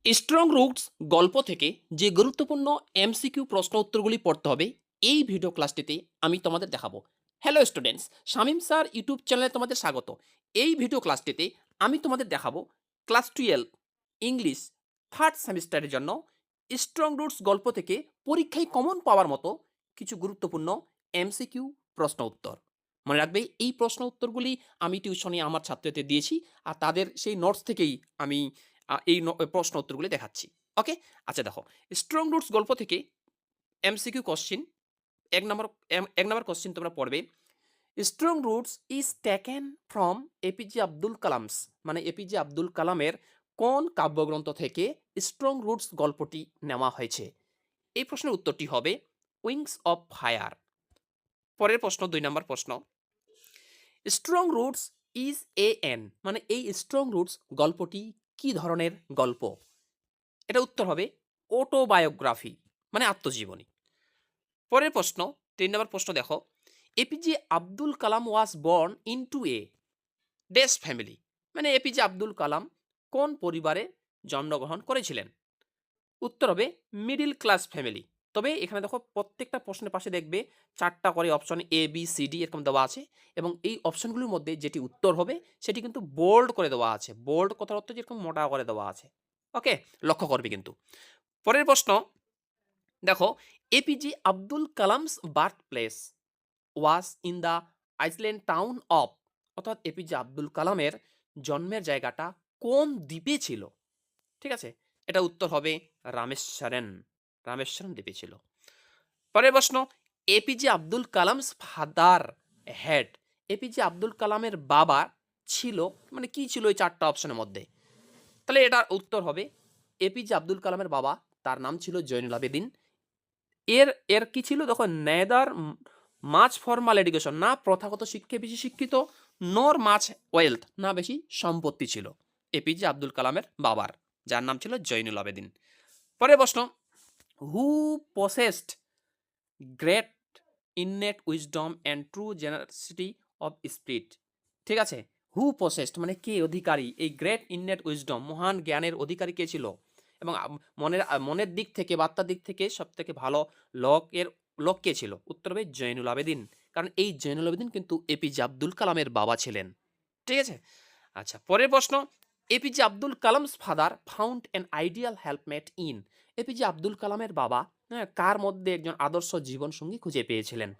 Strong roots গল্প থেকে যে গুরুত্বপূর্ণ এমসিকিউ প্রশ্ন উত্তরগুলি পড়তে হবে এই ভিডিও ক্লাসটিতে আমি তোমাদের দেখাবো। Hello students, Shamim sir YouTube চ্যানেলে তোমাদের স্বাগত। এই ভিডিও ক্লাসটিতে আমি তোমাদের দেখাবো ক্লাস 12 ইংলিশ থার্ড সেমিস্টারের জন্য স্ট্রং রুটস গল্প থেকে পরীক্ষায় কমন পাওয়ার মতো কিছু গুরুত্বপূর্ণ এমসিকিউ প্রশ্ন উত্তর। মনে রাখবে এই প্রশ্ন উত্তরগুলি আমি টিউশনে আমার ছাত্রদের দিয়েছি, আর তাদের সেই নোটস থেকেই আমি এই প্রশ্ন উত্তরগুলি দেখাচ্ছি। ওকে, আচ্ছা দেখো, স্ট্রং রুটস গল্প থেকে এমসিকিউ কোশ্চিন। এক নম্বর কোশ্চিন তোমরা পড়বে, strong roots is taken from APJ Abdul Kalam's, মানে এপিজে আব্দুল কালামের কোন কাব্যগ্রন্থ থেকে স্ট্রং রুটস গল্পটি নেওয়া হয়েছে? এই প্রশ্নের উত্তরটি হবে উইংস অফ ফায়ার। পরের প্রশ্ন, 2 নম্বর প্রশ্ন, strong roots is A N, মানে এই স্ট্রং রুটস গল্পটি কি ধরনের গল্প? এটা উত্তর হবে অটোবায়োগ্রাফি, মানে আত্মজীবনী। পরের প্রশ্ন, 3 নম্বর প্রশ্ন দেখো, APJ Abdul Kalam was born into a dash family, মানে এপিজে আব্দুল কালাম কোন পরিবারে জন্মগ্রহণ করেছিলেন? উত্তর হবে মিডিল ক্লাস ফ্যামিলি। তবে এখানে দেখো প্রত্যেকটা প্রশ্নের পাশে দেখবে 4টা করে option A B C D এরকম দেওয়া আছে, এবং এই অপশনগুলির মধ্যে যেটি উত্তর হবে সেটি কিন্তু বোল্ড করে দেওয়া আছে। বোল্ড কথার অর্থ যেরকম মোটা করে দেওয়া আছে। ওকে, লক্ষ্য করবে কিন্তু। পরের প্রশ্ন দেখো, APJ Abdul Kalam's birth place was in the Iceland town of, অর্থাৎ এপিজে আব্দুল কালামের জন্মের জায়গাটা কোন দ্বীপে ছিল? ঠিক আছে, এটা উত্তর হবে রামেশ্বরন। রামেশ্বরন দ্বীপে ছিল। পরের প্রশ্ন, APJ Abdul Kalam's father head, APJ Abdul কালামের বাবা ছিল, মানে কি ছিল এই 4টা অপশনের মধ্যে? তাহলে এটার উত্তর হবে এপিজে আব্দুল কালামের বাবা, তার নাম ছিল জয়নুল আবেদিন। এর এর কি ছিল দেখো, নেদার মাচ ফর্মাল এডুকেশন, না প্রথাগত শিক্ষায় বেশি শিক্ষিত, নর মাচ ওয়েলথ, না বেশি সম্পত্তি ছিল এপিজে আব্দুল কালামের বাবার, যার নাম ছিল জয়নুল আবেদিন। পরের প্রশ্ন, who possessed great innate wisdom and true generosity of spirit? ঠিক আছে, হু পসেসড মানে কে অধিকারী, এই গ্রেট ইননেট উইজডম মহান জ্ঞানের অধিকারী কে ছিল, এবং মনের দিক থেকে বার্তার দিক থেকে সব থেকে ভালো লোক কে ছিল? উত্তর হবে জয়নুল আবেদিন, কারণ এই জয়নুল আবেদিন কিন্তু এপিজে আব্দুল কালামের বাবা ছিলেন। ঠিক আছে, আচ্ছা পরের প্রশ্ন, APJ Abdul Kalam's father found an ideal helpmate in, APJ Abdul কালামের বাবা, হ্যাঁ, কার মধ্যে একজন আদর্শ জীবনসঙ্গী খুঁজে পেয়েছিলেন?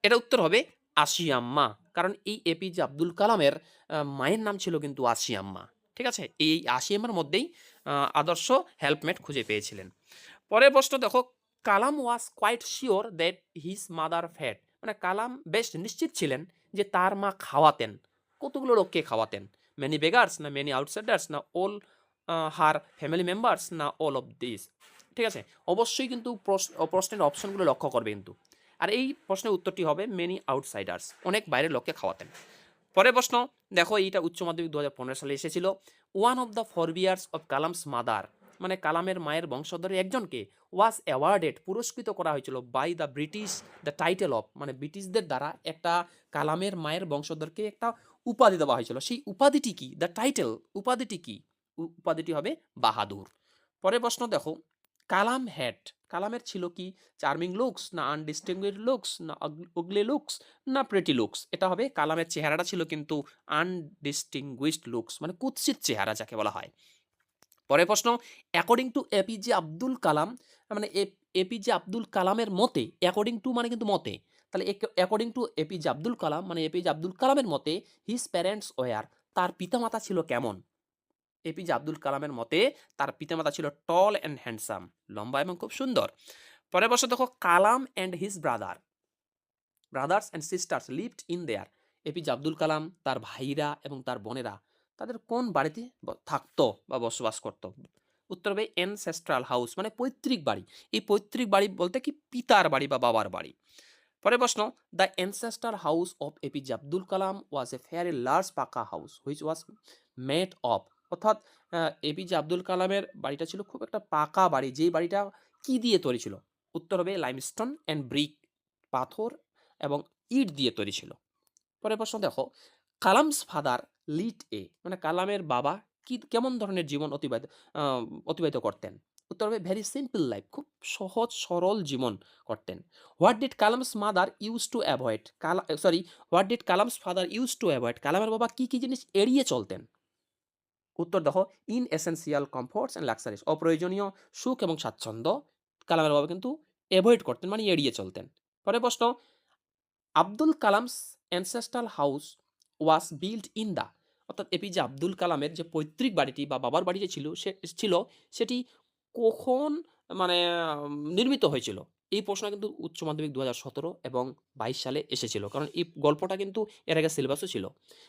এটা উত্তর হবে আশিয়াম্মা, কারণ এই এপিজে আব্দুল কালামের মায়ের নাম ছিল কিন্তু আশিয়াম্মা। ঠিক আছে, এই আশিয়াম্মার মধ্যেই আদর্শ হেল্পমেট খুঁজে পেয়েছিলেন। পরের প্রশ্ন দেখো, Kalam was quite sure that his mother fat, মানে কালাম বেশ নিশ্চিত ছিলেন যে তার মা খাওয়াতেন। কতগুলো লোককে খাওয়াতেন? মেনি বেগার্স, না মেনি আউটসাইডার্স, না অল হার ফ্যামিলি মেম্বার্স, না অল অফ দিস? ঠিক আছে, অবশ্যই কিন্তু প্রশ্নের অপশনগুলো লক্ষ্য করবে কিন্তু। আর এই প্রশ্নের উত্তরটি হবে মেনি আউটসাইডার্স, অনেক বাইরের লোককে খাওয়াতেন। পরের প্রশ্ন দেখো, এইটা উচ্চ মাধ্যমিক 2015 সালে এসেছিল। One of the forebears of Kalam's mother, মানে কালামের মায়ের বংশধরের একজনকে ওয়াজ অ্যাওয়ার্ডেড পুরস্কৃত করা হয়েছিল by the British, the title of, মানে ব্রিটিশদের দ্বারা একটা কালামের মায়ের বংশধরকে একটা উপাধি দেওয়া হয়েছিল। সেই উপাধিটি কি? দ্য টাইটেল, উপাধিটি কি? উপাধিটি হবে বাহাদুর। পরের প্রশ্ন দেখো, কালাম হ্যাড, কালামের ছিল কি চার্মিং লুকস, না আনডিস্টিংগুইশড লুকস, না উগলি লুকস, না প্রেটি লুকস? এটা হবে কালামের চেহারাটা ছিল কিন্তু আনডিস্টিংগুইশড লুকস, মানে কুৎসিত চেহারা যাকে বলা হয়। পরের প্রশ্ন, অ্যাকর্ডিং টু এপিজে আব্দুল কালাম, মানে এপিজে আব্দুল কালামের মতে, অ্যাকর্ডিং টু মানে কিন্তু মতে, তাহলে অ্যাকর্ডিং টু এপিজে আব্দুল কালাম মানে এপিজে আব্দুল কালামের মতে হিজ প্যারেন্টস ওয়ার, তার পিতামাতা ছিল কেমন? এপিজে আব্দুল কালামের মতে তার পিতামাতা ছিল টল অ্যান্ড হ্যান্ডসাম, লম্বা এবং খুব সুন্দর। পরের প্রশ্ন দেখো, Kalam and his brothers and sisters lived in their, APJ Abdul Kalam তার ভাইরা এবং তার বোনেরা তাদের কোন বাড়িতে থাকতো বা বসবাস করতো? উত্তর হবে অ্যানসেস্ট্রাল হাউস, মানে পৈতৃক বাড়ি। এই পৈতৃক বাড়ি বলতে কি পিতার বাড়ি বা বাবার বাড়ি। পরের প্রশ্ন, the ancestral house of APJ Abdul Kalam was a very large pucca house which was made of, অর্থাৎ এপিজে আব্দুল কালামের বাড়িটা ছিল খুব একটা পাকা বাড়ি, যেই বাড়িটা কি দিয়ে তৈরি ছিল? উত্তর হবে লাইমস্টোন অ্যান্ড ব্রিক, পাথর এবং ইট দিয়ে তৈরি ছিল। পরের প্রশ্ন দেখো, কালামস ফাদার লিড এ, মানে কালামের বাবা কেমন ধরনের জীবন অতিবাহিত করতেন? উত্তর হবে ভেরি সিম্পল লাইফ, খুব সহজ সরল জীবন করতেন। What did Kalam's mother use to avoid sorry what did Kalam's father use to avoid, কালামের বাবা কি কি জিনিস এড়িয়ে চলতেন? উত্তর দেখো ইন এসেন্সিয়াল কমফোর্টস অ্যান্ড লাক্সারিস, অপ্রয়োজনীয় সুখ এবং স্বাচ্ছন্দ্য কালামের বাবা কিন্তু অ্যাভয়েড করতেন, মানে এড়িয়ে চলতেন। পরের প্রশ্ন, Abdul Kalam's ancestral house was built in the, অর্থাৎ এপিজে আব্দুল কালামের যে পৈতৃক বাড়িটি বা বাবার বাড়ি যে ছিল সেটি কখন মানে নির্মিত হয়েছিল? এই প্রশ্ন কিন্তু উচ্চ মাধ্যমিক ২০১৭ এবং ২২ সালে এসেছিল। কারণ এই গল্পটা কিন্তু এর আগে সিলেবাসও ছিল।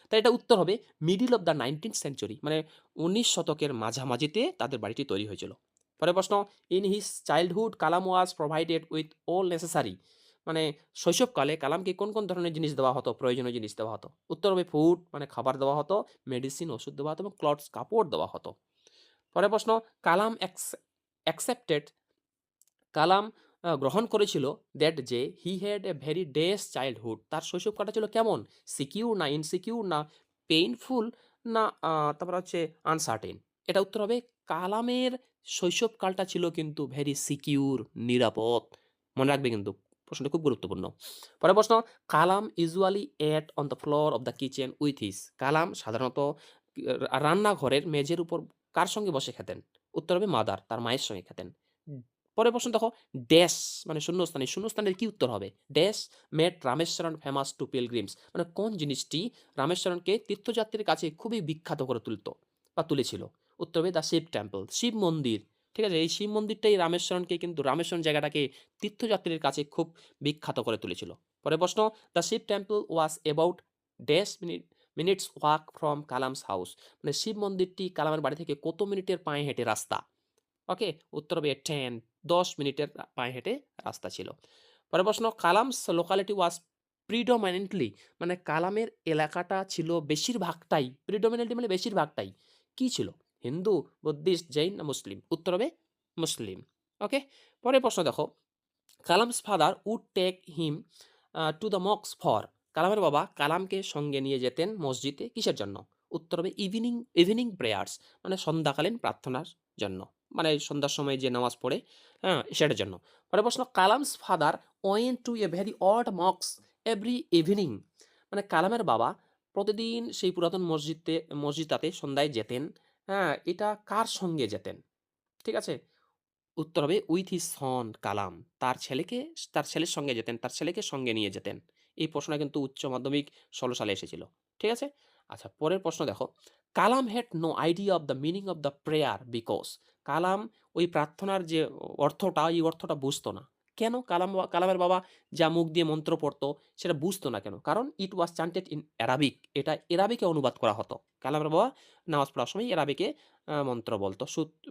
তাই এটা উত্তর হবে middle of the 19th century, মানে ১৯ শতকের মাঝামাঝিতে তাদের বাড়িটি তৈরি হয়েছিল। পরের প্রশ্ন, in his childhood Kalam was provided with all necessary, মানে শৈশবকালে কালামকে কোন কোন ধরনের জিনিস দেওয়া হতো, প্রয়োজনীয় জিনিস দেওয়া হতো? উত্তর হবে ফুড, মানে খাবার দেওয়া হতো, মেডিসিন ওষুধ দেওয়া হতো এবং ক্লথস কাপড় দেওয়া হতো। পরের প্রশ্ন, কালাম অ্যাকসেপ্টেড, কালাম গ্রহণ করেছিল দ্যাট যে হি হ্যাড এ ভেরি ডেস চাইল্ডহুড, তার শৈশব কাটা ছিল কেমন? সিকিউর না ইনসিকিউর না পেইনফুল না তারপর হচ্ছে আনসার্টেন? এটা উত্তর হবে কালামের শৈশবকালটা ছিল কিন্তু ভেরি সিকিউর, নিরাপদ। মনে রাখবে কিন্তু, প্রশ্নটা খুব গুরুত্বপূর্ণ। পরের প্রশ্ন, Kalam usually ate on the floor of the kitchen with his, Kalam সাধারণত রান্নাঘরের মেঝের উপর কার সঙ্গে বসে খেতেন? উত্তর হবে মাদার, তার মায়ের সঙ্গে খেতেন। পরের প্রশ্ন দেখো, ড্যাশ মানে শূন্যস্থান, এই শূন্যস্থানের কি উত্তর হবে? Dash made Rameswaram famous to pilgrims, মানে কোন জিনিসটি রামেশ্বরমকে তীর্থযাত্রীর কাছে খুবই বিখ্যাত করে তুলতো বা তুলেছিল? উত্তর হবে দ্য শিব টেম্পল, শিব মন্দির। ঠিক আছে, এই শিব মন্দিরটাই রামেশ্বরমকে কিন্তু রামেশ্বরম জায়গাটাকে তীর্থযাত্রীর কাছে খুব বিখ্যাত করে তুলেছিল। পরের প্রশ্ন, the Shiva temple was about dash minutes walk from Kalam's house, মানে শিব মন্দিরটি কালামের বাড়ি থেকে কত মিনিটের পায়ে হেঁটে রাস্তা? ওকে, উত্তর হবে 10 মিনিটের পায়ে হেঁটে রাস্তা ছিল। পরের প্রশ্ন, কালামস লোকালিটি ওয়াজ প্রিডোমিনেন্টলি, মানে কালামের এলাকাটা ছিল বেশিরভাগটাই, প্রিডোমিনেন্টলি মানে বেশিরভাগটাই কি ছিল? হিন্দু, বুদ্ধিস্ট, জৈন না মুসলিম? উত্তর হবে মুসলিম। ওকে, পরের প্রশ্ন দেখো, Kalam's father would take him to the মক্স ফর, কালামের বাবা কালামকে সঙ্গে নিয়ে যেতেন মসজিদে কিসের জন্য? উত্তর হবে ইভিনিং ইভিনিং প্রেয়ার্স, মানে সন্ধ্যাকালীন প্রার্থনার জন্য, মানে সন্ধ্যার সময় যে নামাজ পড়ে, হ্যাঁ সেটার জন্য। পরের প্রশ্ন, Kalam's father went to a very odd Mox every evening, মানে কালামের বাবা প্রতিদিন সেই পুরাতন মসজিদটাতে সন্ধ্যায় যেতেন, হ্যাঁ এটা কার সঙ্গে যেতেন? ঠিক আছে, উত্তর হবে উইথ হিজ সন কালাম, তার ছেলের সঙ্গে যেতেন, তার ছেলেকে সঙ্গে নিয়ে যেতেন। এই প্রশ্নটা কিন্তু উচ্চ মাধ্যমিক 16 সালে এসেছিল। ঠিক আছে? আচ্ছা, পরের প্রশ্ন দেখো, Kalam had no idea of the meaning of the prayer because, Kalam ওই প্রার্থনার যে অর্থটা, এই অর্থটা বুঝতো না। কেন? কালামের বাবা যা মুখ দিয়ে মন্ত্র পড়তো সেটা বুঝতো না কেন? কারণ ইট ওয়াজ চান্টেড ইন অ্যারাবিক, এটা এরাবিকে অনুবাদ করা হতো। কালামের বাবা নামাজ পড়ার সময় এরাবিকে মন্ত্র বলতো,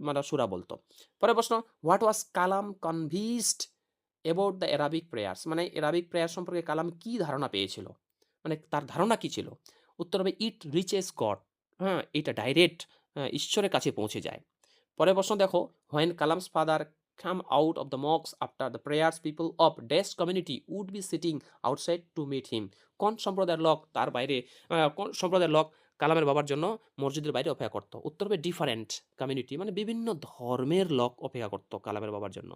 মানে সূরা বলতো। পরের প্রশ্ন, what was Kalam convinced about the Arabic prayers, মানে অ্যারাবিক প্রেয়ার সম্পর্কে কালাম কি ধারণা পেয়েছিল? মানে তার ধারণা কি ছিল? উত্তর হবে ইট রিচেস গড, হ্যাঁ এটা ডাইরেক্ট ঈশ্বরের কাছে পৌঁছে যায়। পরের প্রশ্ন দেখো, when Kalam's father come out of the মক্স after the prayers people of dash community would be sitting outside to meet him, কোন সম্প্রদায়ের লোক তার বাইরে কোন সম্প্রদায়ের লোক কালামের বাবার জন্য মসজিদের বাইরে অপেক্ষা করতো? উত্তর হবে ডিফারেন্ট কমিউনিটি, মানে বিভিন্ন ধর্মের লোক অপেক্ষা করতো কালামের বাবার জন্য।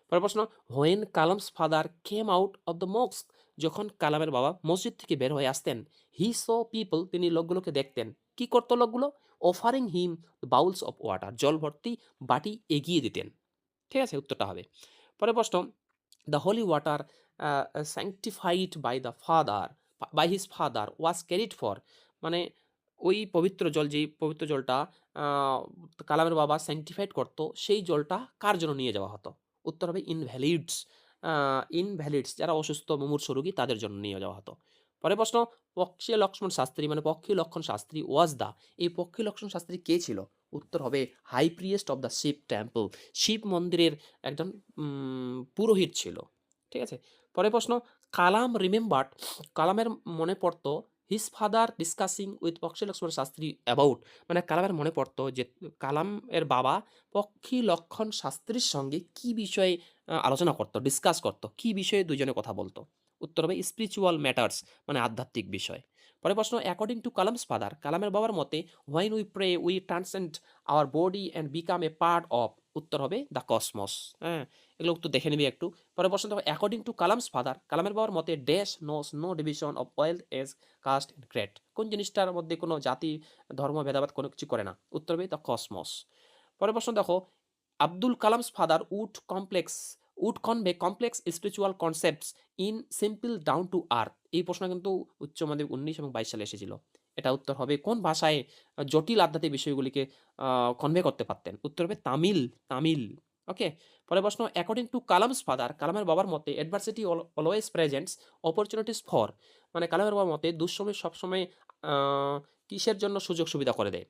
পরের প্রশ্ন, when Kalam's father came out of the mosque, যখন কালামের বাবা মসজিদ থেকে বের হয়ে আসতেন, হি সো পিপল, তিনি লোকগুলোকে দেখতেন। কি করতো লোকগুলো? Offering him bowels of water, জল ভর্তি বাটি এগিয়ে দিতেন। ঠিক আছে, উত্তরটা হবে। পরের প্রশ্ন, the holy water sanctified by the father by his father was carried for, মানে ওই পবিত্র জল, যেই পবিত্র জলটা আহ, কালামের বাবা স্যাংটিফাইড করতো, সেই জলটা কার জন্য নিয়ে যাওয়া হতো? উত্তর হবে ইনভ্যালিডস, ইনভ্যালিডস যারা অসুস্থ মুমূর্ষ রোগী তাদের জন্য নিয়ে যাওয়া হতো। পরের প্রশ্ন, পক্ষী লক্ষ্মণ শাস্ত্রী, মানে পক্ষী লক্ষণ শাস্ত্রী ওয়াজ দা, এই পক্ষী লক্ষণ শাস্ত্রী কে ছিল? উত্তর হবে high priest of the Shiva temple, Shiva মন্দিরের একজন পুরোহিত ছিল। ঠিক আছে, পরের প্রশ্ন, কালাম রিমেম্বার্ড, কালামের মনে পড়তো হিজ ফাদার ডিসকাসিং উইথ পক্ষী লক্ষ্মণ শাস্ত্রী অ্যাবাউট, মানে কালামের মনে পড়তো যে কালাম এর বাবা পক্ষী লক্ষণ শাস্ত্রীর সঙ্গে কি বিষয়ে আলোচনা করতো, ডিসকাস করতো, কি বিষয়ে দুজনে কথা বলতো? উত্তর হবে স্পিরিচুয়াল ম্যাটার্স, মানে আধ্যাত্মিক বিষয়। পরের প্রশ্ন, অ্যাকর্ডিং টু কালামস ফাদার, কালামের বাবার মতে when we pray we transcend our body and become a part of, উত্তর হবে দ্য কসমস। হ্যাঁ, এগুলো উত্তর দেখে নিবি একটু। পরের প্রশ্ন দেখো, অ্যাকর্ডিং টু কালামস ফাদার, কালামের বাবার মতে dash knows no division of wealth as caste and grade, কোন জিনিসটার মধ্যে কোনো জাতি ধর্ম ভেদাভেদ কোনো কিছু করে না, উত্তর হবে দ্য কসমস। পরের প্রশ্ন দেখো, Abdul Kalam's father would convey complex spiritual concepts in simple down to earth, এই প্রশ্ন কিন্তু উচ্চ মাধ্যমিক 19 এবং 22 সালে এসেছিল। এটা উত্তর হবে কোন ভাষায় জটিল আধ্যাত্মিক বিষয়গুলিকে কনভে করতে পারতেন, উত্তর হবে তামিল। তামিল। ওকে। পরের প্রশ্ন, অ্যাকর্ডিং টু কালামস ফাদার, কালামের বাবার মতে adversity always presents opportunities for, মানে কালামের বাবার মতে দুঃসময় সবসময় কিসের জন্য সুযোগ সুবিধা করে দেয়,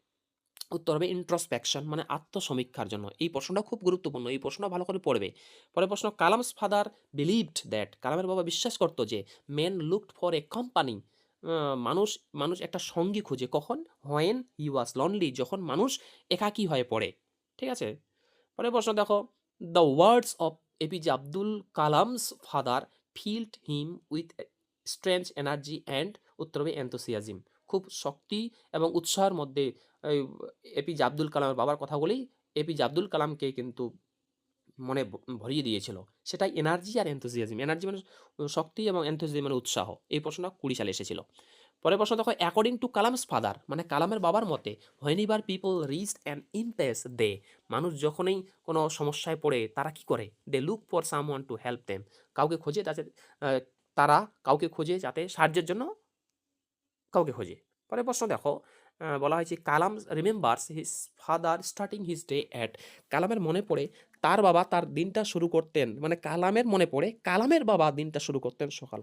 উত্তর হবে ইন্ট্রোস্পেকশন, মানে আত্মসমীক্ষার জন্য। এই প্রশ্নটা খুব গুরুত্বপূর্ণ, এই প্রশ্নটা ভালো করে পড়বে। পরের প্রশ্ন, কালামস ফাদার বিলিভড দ্যাট, কালামের বাবা বিশ্বাস করতো যে men looked for a company, মানুষ মানুষ একটা সঙ্গী খুঁজে কখন, হোয়েন হি ওয়াজ লনলি, যখন মানুষ একাকী হয়ে পড়ে। ঠিক আছে। পরের প্রশ্ন দেখো, the words of APJ Abdul Kalam's father field him with strange energy and, উত্তর হবে এনথুসিয়াজম, খুব শক্তি এবং উৎসাহের মধ্যে এপিজে আব্দুল কালামের বাবার কথাগুলি এপিজে আব্দুল কালামকে কিন্তু মনে ভরিয়ে দিয়েছিল। সেটাই এনার্জি আর এনথুসিয়াজম। এনার্জি মানে শক্তি এবং এনথুসিয়াজম মানে উৎসাহ। এই প্রশ্নটা 20 সালে এসেছিল। পরের প্রশ্ন দেখো, অ্যাকর্ডিং টু কালামস ফাদার, মানে কালামের বাবার মতে whenever people reach an impasse they, মানুষ যখনই কোনো সমস্যায় পড়ে তারা কি করে, they look for someone to help them, কাউকে খোঁজে যাতে তারা কাউকে খোঁজে যাতে সাহায্যের জন্য কাউকে খোঁজে। পরের প্রশ্ন দেখো, বলা হয়েছে Kalam remembers his father starting his day at, কালামের মনে পড়ে তার বাবা তার দিনটা শুরু করতেন, মানে কালামের মনে পড়ে কালামের বাবা দিনটা শুরু করতেন সকাল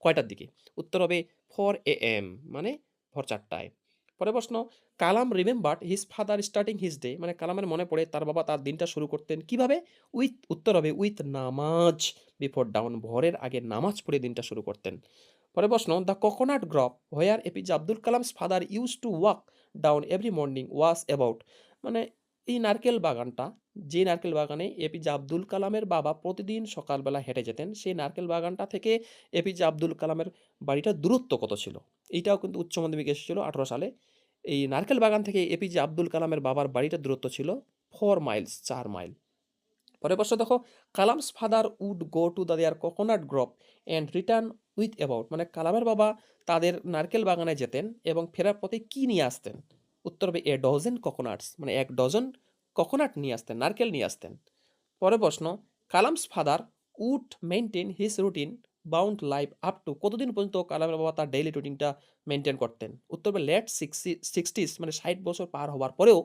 কয়টার দিকে, উত্তর হবে 4 AM, মানে ভোর 4টায়। পরের প্রশ্ন, Kalam remembered his father starting his day, মানে কালামের মনে পড়ে তার বাবা তার দিনটা শুরু করতেন কিভাবে, উইথ, উত্তর হবে উইথ নামাজ বিফোর ডাউন, ভোরের আগে নামাজ পড়ে দিনটা শুরু করতেন। পরের প্রশ্ন, the coconut গ্রপ where APJ Abdul Kalam's father use to walk down every morning was about, মানে এই নারকেল বাগানটা, যে নারকেল বাগানে এপিজে আব্দুল কালামের বাবা প্রতিদিন সকালবেলা হেঁটে যেতেন, সেই নারকেল বাগানটা থেকে এপিজে আব্দুল কালামের বাড়িটার দূরত্ব কত ছিল, এইটাও কিন্তু উচ্চ মাধ্যমিক এসেছিল 18 সালে। এই নারকেল বাগান থেকে এপিজে আব্দুল কালামের বাবার বাড়িটার দূরত্ব ছিল 4 মাইলস, 4 মাইল। পরের প্রশ্ন দেখো, Kalam's father would go to their coconut grove and return with about, মানে কালামের বাবা তাদের নারকেল বাগানে যেতেন এবং ফেরার পথে কি নিয়ে আসতেন, উত্তর হবে এ ডজন কোকোনাটস, মানে 1 ডজন কোকোনাট নিয়ে আসতেন, নারকেল নিয়ে আসতেন। পরের প্রশ্ন, Kalam's father would maintain his routine bound life up to, কতদিন পর্যন্ত কালামের বাবা তার ডেইলি রুটিনটা মেনটেন করতেন, উত্তর হবে লেট 60s, মানে 60 বছর পার হওয়ার পরেও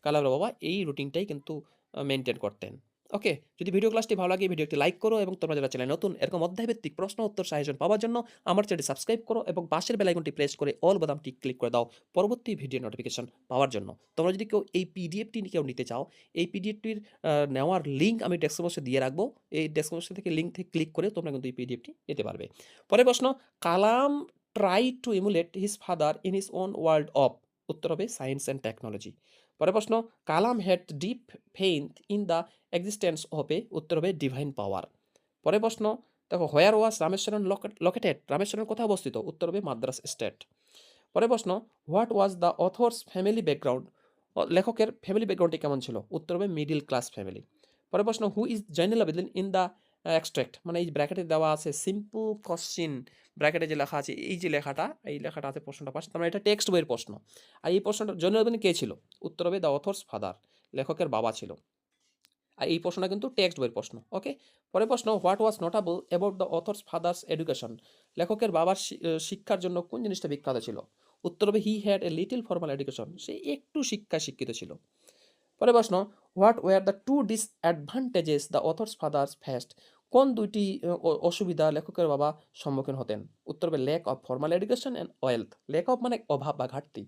কালামের বাবা এই রুটিনটাই কিন্তু মেনটেন করতেন। ওকে, যদি ভিডিও ক্লাসটি ভালো লাগে ভিডিওটি লাইক করো এবং তোমরা যারা চ্যানেল নতুন এরকম অধ্যায়ভিত্তিক প্রশ্ন উত্তর সাজেশন পাওয়ার জন্য আমার চ্যানেলটি সাবস্ক্রাইব করো এবং পাশের বেল আইকনটি প্রেস করে অল বাটনটি ক্লিক করে দাও পরবর্তী ভিডিও নোটিফিকেশন পাওয়ার জন্য। তোমরা যদি কেউ এই পিডিএফটি কেউ নিতে চাও, এই পিডিএফটির নেওয়ার লিঙ্ক আমি ডেসক্রিপশন বক্সে দিয়ে রাখবো, এই ডেসক্রিপশন থেকে লিঙ্ক থেকে ক্লিক করে তোমরা কিন্তু এই পিডিএফটি নিতে পারবে। পরের প্রশ্ন, Kalam try to emulate his father in his own world of, উত্তর হবে সায়েন্স অ্যান্ড টেকনোলজি। পরের প্রশ্ন, Kalam had deep faith in the existence of a, উত্তর হবে ডিভাইন পাওয়ার। পরের প্রশ্ন দেখো, হোয়ার ওয়াজ রামেশ্বরন লোকেটেড, রামেশ্বরন কোথায় অবস্থিত, উত্তর হবে মাদ্রাস স্টেট। পরের প্রশ্ন, what was the author's family background, লেখকের ফ্যামিলি ব্যাকগ্রাউন্ডটি কেমন ছিল, উত্তর হবে মিডিল ক্লাস ফ্যামিলি। পরের প্রশ্ন, who is Zainul Abedin in the extract, মানে এই ব্র্যাকেটে দেওয়া আছে সিম্পল কোশ্চিন, ব্র্যাকেটে যে লেখা আছে এই যে লেখাটা, এই লেখাটা আছে প্রশ্নটা পাশে, তার মানে এটা টেক্সট বইয়ের প্রশ্ন। আর এই প্রশ্নটা জৈনুল আবেদিন কে ছিল, উত্তর হবে দ্য অথর্স ফাদার, লেখকের বাবা ছিল। আর এই প্রশ্নটা কিন্তু টেক্সট বইয়ের প্রশ্ন। ওকে। পরের প্রশ্ন, what was notable about the author's father's education, লেখকের বাবার শিক্ষার জন্য কোন জিনিসটা বিখ্যাত ছিল, উত্তর হবে he had a little formal education, সে একটু শিক্ষায় শিক্ষিত ছিল। পরের প্রশ্ন, what were the two disadvantages the author's father's faced, কোন দুইটি অসুবিধা লেখকের বাবা সম্মুখীন হতেন, উত্তর হবে lack of formal education and wealth, lack of মানে অভাব বা ঘাটতি,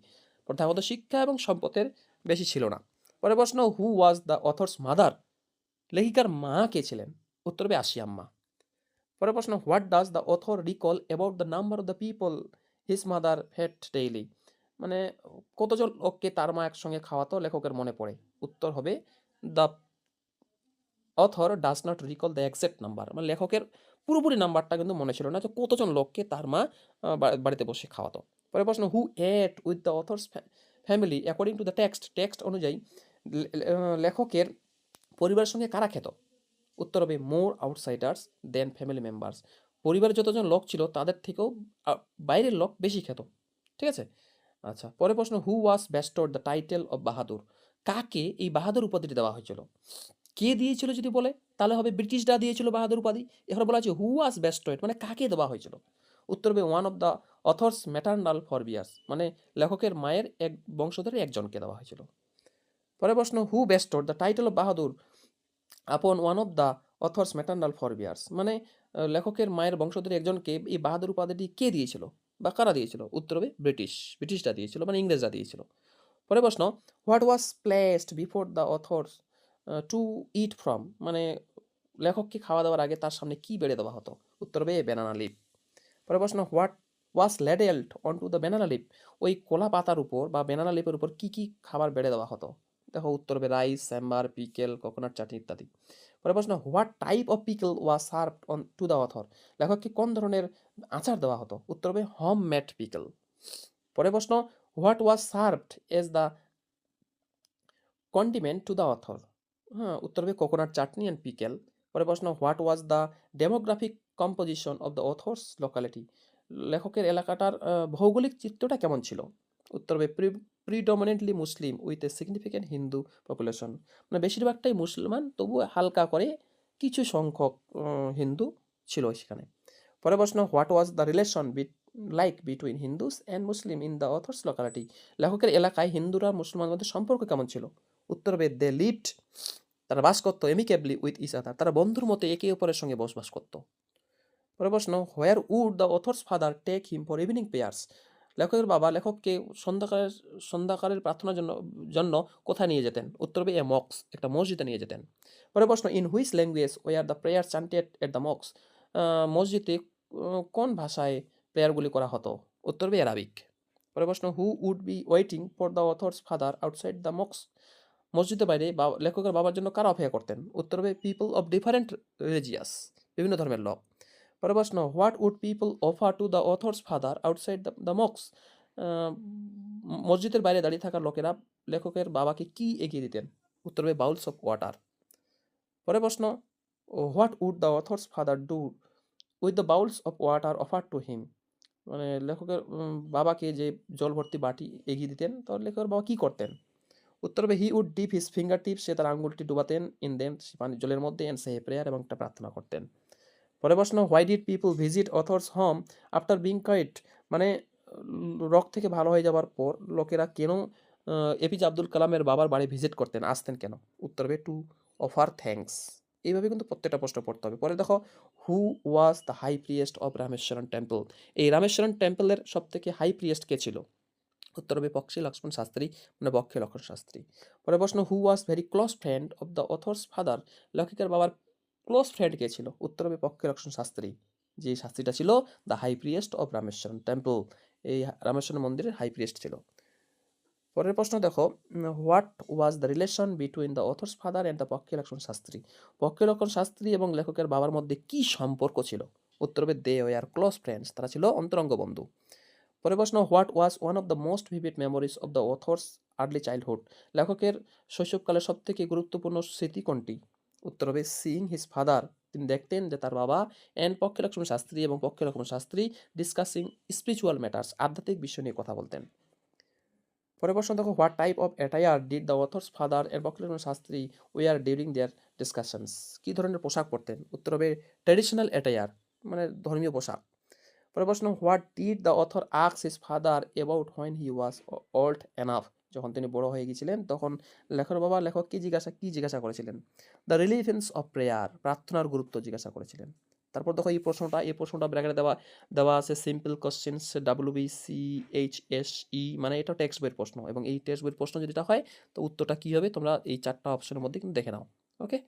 প্রথাগত শিক্ষা এবং সম্পদের বেশি ছিল না। পরের প্রশ্ন, who was the author's mother, লেখিকার মা কে ছিলেন, উত্তর হবে আশিয়াম্মা। পরের প্রশ্ন, what does the author recall about the number of the people his mother fed daily, মানে কতজন লোককে তার মা একসঙ্গে খাওয়াতো লেখকের মনে পড়ে, উত্তর হবে the author does not recall the exact number, মানে লেখকের পুরোপুরি নাম্বারটা কিন্তু মনে ছিল না যে কতজন লোককে তার মা বাড়িতে বসে খাওয়াতো। পরের প্রশ্ন, who ate with the author's family according to the text অনুযায়ী লেখকের পরিবারের সঙ্গে কারা খেত? উত্তর হবে more outsiders than family members. পরিবারের যতজন লোক ছিল তাদের থেকেও বাইরের লোক বেশি খেত। ঠিক আছে? আচ্ছা, পরের প্রশ্ন, who was based the title of বাহাদুর? কাকে এই বাহাদুর উপাধিটি দেওয়া হয়েছিল? কে দিয়েছিল যদি বলে তাহলে হবে ব্রিটিশরা দিয়েছিল বাহাদুর উপাধি। এখানে বলা আছে হু ওয়াজ বেস্টড, মানে কাকে দেওয়া হয়েছিল? উত্তর হবে one of the author's maternal forebears, মানে লেখকের মায়ের এক বংশধরের একজনকে দেওয়া হয়েছিল। পরের প্রশ্ন, who bestowed the title of Bahadur upon one of the author's maternal forebears, মানে লেখকের মায়ের বংশধরের একজনকে এই বাহাদুর উপাধিটি কে দিয়েছিল বা কারা দিয়েছিল? উত্তর হবে ব্রিটিশরা দিয়েছিল, মানে ইংরেজরা দিয়েছিল। পরের প্রশ্ন, what was placed before the author's to eat from, মানে লেখককে খাওয়া দাওয়ার আগে তার সামনে কি বেড়ে দেওয়া হতো? উত্তর হবে ব্যানানা লিফ। পরের প্রশ্ন, what was ladled on to the banana leaf, ওই কলা পাতার উপর বা ব্যানানা লিফের উপর কি কি খাবার বেড়ে দেওয়া হতো? দেখো উত্তর হবে রাইস, স্যাম্বার, পিকেল, কোকোনাট চাটনি ইত্যাদি। পরের প্রশ্ন, what type of pickle was served on to the author, লেখককে কোন ধরনের আচার দেওয়া হতো? উত্তর হবে হোম মেড পিকেল। পরের প্রশ্ন, what was served as the condiment to the author? হ্যাঁ, উত্তর হবে কোকোনাট চাটনি অ্যান্ড পিকেল। পরের প্রশ্ন, what was the demographic composition of the author's locality, লেখকের এলাকাটার ভৌগোলিক চিত্রটা কেমন ছিল? উত্তর হবে predominantly Muslim with a significant Hindu population, মানে বেশিরভাগটাই মুসলমান, তবুও হালকা করে কিছু সংখ্যক হিন্দু ছিল সেখানে। পরের প্রশ্ন, what was the relation like between Hindus and Muslim in the author's locality, লেখকের এলাকায় হিন্দুরা মুসলমানদের মধ্যে সম্পর্ক কেমন ছিল? উত্তর হবে দে লিভড, তারা বাস করতো এমিকেবলি উইথ ইচ আদার, তারা বন্ধুর মতো একে অপরের সঙ্গে বসবাস করতো। পরের প্রশ্ন, where would the author's father take him for evening prayers, লেখকের বাবা লেখককে সন্ধ্যাকালের প্রার্থনার জন্য জন্য কোথায় নিয়ে যেতেন? উত্তর হবে এ মক্স, একটা মসজিদে নিয়ে যেতেন। পরের প্রশ্ন, in which language were the prayer chanted at the mosques, মসজিদে কোন ভাষায় প্রেয়ারগুলি করা হতো? উত্তর হবে অ্যারাবিক। পরের প্রশ্ন, who would be waiting for the author's father outside the মক্স, মসজিদের বাইরে লেখকের বাবার জন্য কারা অপেক্ষা করতেন? উত্তর হবে পিপল অফ ডিফারেন্ট রিলিজিয়াস, বিভিন্ন ধর্মের লোক। পরের প্রশ্ন, what would people offer to the author's father outside the মক্স, মসজিদের বাইরে দাঁড়িয়ে থাকা লোকেরা লেখকের বাবাকে কি এগিয়ে দিতেন? উত্তর হবে বাউলস অফ ওয়াটার। পরের প্রশ্ন, what would the author's father do with the bowls of water offer to him, মানে লেখকের বাবাকে যে জল ভর্তি বাটি এগিয়ে দিতেন, তাহলে লেখকের বাবা কি করতেন? উত্তর হবে he would dip his finger tips, সে তার আঙ্গুলটি ডুবাতেন ইন দেম, পানি জলের মধ্যে, এন্ড সে প্রেয়ার, এবং একটা প্রার্থনা করতেন। পরের প্রশ্ন, why did people visit author's home after being cured, মানে রক থেকে ভালো হয়ে যাওয়ার পর লোকেরা কেন এপিজে আব্দুল কালামের বাবার বাড়ি ভিজিট করতেন, আসতেন কেন? উত্তর হবে টু অফার থ্যাঙ্কস। এইভাবে কিন্তু প্রত্যেকটা প্রশ্ন পড়তে হবে। পরে দেখো, who was the high priest of Rameswaram temple, এই রামেশ্বরন টেম্পলের সব থেকে হাই প্রিয়েস্ট কে ছিল? উত্তর হবে পক্ষী লক্ষ্মণ শাস্ত্রী, মানে বক্ষে লক্ষ্মণ শাস্ত্রী। পরের প্রশ্ন, who was very close friend of the author's father, লেখকের বাবার ক্লোজ ফ্রেন্ড কে ছিল? উত্তর হবে পক্ষী লক্ষ্মণ শাস্ত্রী, যে শাস্ত্রীটা ছিল the high priest of Rameswaram temple, এই রামেশ্বরম মন্দিরের হাই প্রিয়েস্ট ছিল। পরের প্রশ্ন দেখো, what was the relation between the author's father and the Pakshi Lakshmana Shastri, পক্ষী লক্ষ্মণ শাস্ত্রী এবং লেখকের বাবার মধ্যে কি সম্পর্ক ছিল? উত্তর হবে দে ওয়ার ক্লোজ ফ্রেন্ডস, তারা ছিল অন্তরঙ্গ বন্ধু। পরের প্রশ্ন, what was one of the most vivid memories of the authors early childhood, লেখকের শৈশবকালের সব থেকে গুরুত্বপূর্ণ স্মৃতি কোনটি? উত্তর হবে সিইং হিজ ফাদার, তিনি দেখতেন যে তার বাবা অ্যান্ড পক্ষী লক্ষ্মণ শাস্ত্রী এবং Pakshi Lakshmana Sastry discussing spiritual matters, আধ্যাত্মিক বিষয় নিয়ে কথা বলতেন। পরের প্রশ্ন দেখো, what type of attire did the author's father and Pakshi Lakshmana Sastry were during their discussions, কী ধরনের পোশাক পরতেন? উত্তর হবে ট্র্যাডিশনাল অ্যাটায়ার, মানে ধর্মীয় পোশাক। পরের প্রশ্ন, what did the author ask his father about when he was old enough, যখন তিনি বড় হয়ে গিয়েছিলেন তখন লেখকের বাবা লেখককে জিজ্ঞাসা করেছিলেন? দ্য রিলিভেন্স অফ প্রেয়ার, প্রার্থনার গুরুত্ব জিজ্ঞাসা করেছিলেন। তারপর দেখো এই প্রশ্নটা ব্র্যাকেটে দেওয়া আছে সিম্পল কোশ্চেন্স WBCHSE, মানে এটা টেক্সট বইয়ের প্রশ্ন, এবং এই টেক্সট বইয়ের প্রশ্ন যেটা হয় তো উত্তরটা কী হবে তোমরা এই 4টা অপশনের মধ্যে কিন্তু দেখে নাও। ওকে,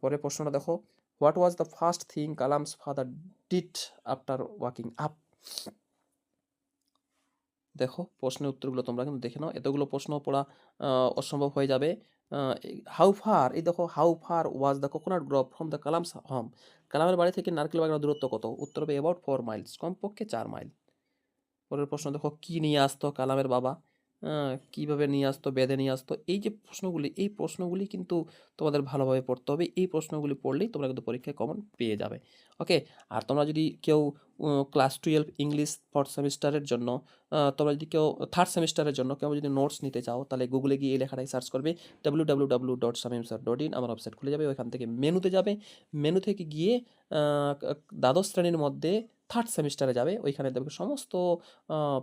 পরের প্রশ্নটা দেখো, what was the first thing Kalam's father did after walking up, দেখো প্রশ্নের উত্তরগুলো তোমরা কিন্তু দেখে নাও, এতগুলো প্রশ্ন পড়া অসম্ভব হয়ে যাবে। হাউ ফার, এই দেখো, how far was the coconut Grove from the Kalam's home, কালামের বাড়ি থেকে নারকেল বাগানের দূরত্ব কত? উত্তর হবে অ্যাবাউট 4 মাইলস, কমপক্ষে 4 মাইল। পরের প্রশ্ন দেখো, কি নিয়ে আসতো কালামের বাবা? কিভাবে নিয়ে আসতো, বেঁধে নিয়ে আসতো? এই যে প্রশ্নগুলি, এই প্রশ্নগুলি কিন্তু তোমাদের ভালোভাবে পড়তে হবে। এই প্রশ্নগুলি পড়লেই তোমরা কিন্তু পরীক্ষায় কমন পেয়ে যাবে। ওকে? আর তোমরা যদি কেউ ক্লাস 12 ইংলিশ 4th সেমিস্টারের জন্য তোমরা যদি কেউ 3rd সেমিস্টারের জন্য কেউ যদি নোটস নিতে চাও, তাহলে গুগলে গিয়ে এই লেখাটাই সার্চ করবে www.shamimsir.in। আমার ওয়েবসাইট খুলে যাবে, ওইখান থেকে মেনুতে যাবে। মেনু থেকে গিয়ে আ ক দ্বাদশ শ্রেণীর মধ্যে 3rd সেমিস্টারে যাবে। ওইখানে দেখবে সমস্ত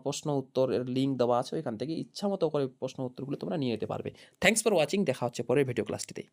প্রশ্ন উত্তরের লিঙ্ক দেওয়া আছে। ওইখান থেকে ইচ্ছামতো করে প্রশ্ন উত্তরগুলো তোমরা নিয়ে নিতে পারবে। Thanks for watching. দেখা হচ্ছে পরের ভিডিও ক্লাসটিতে।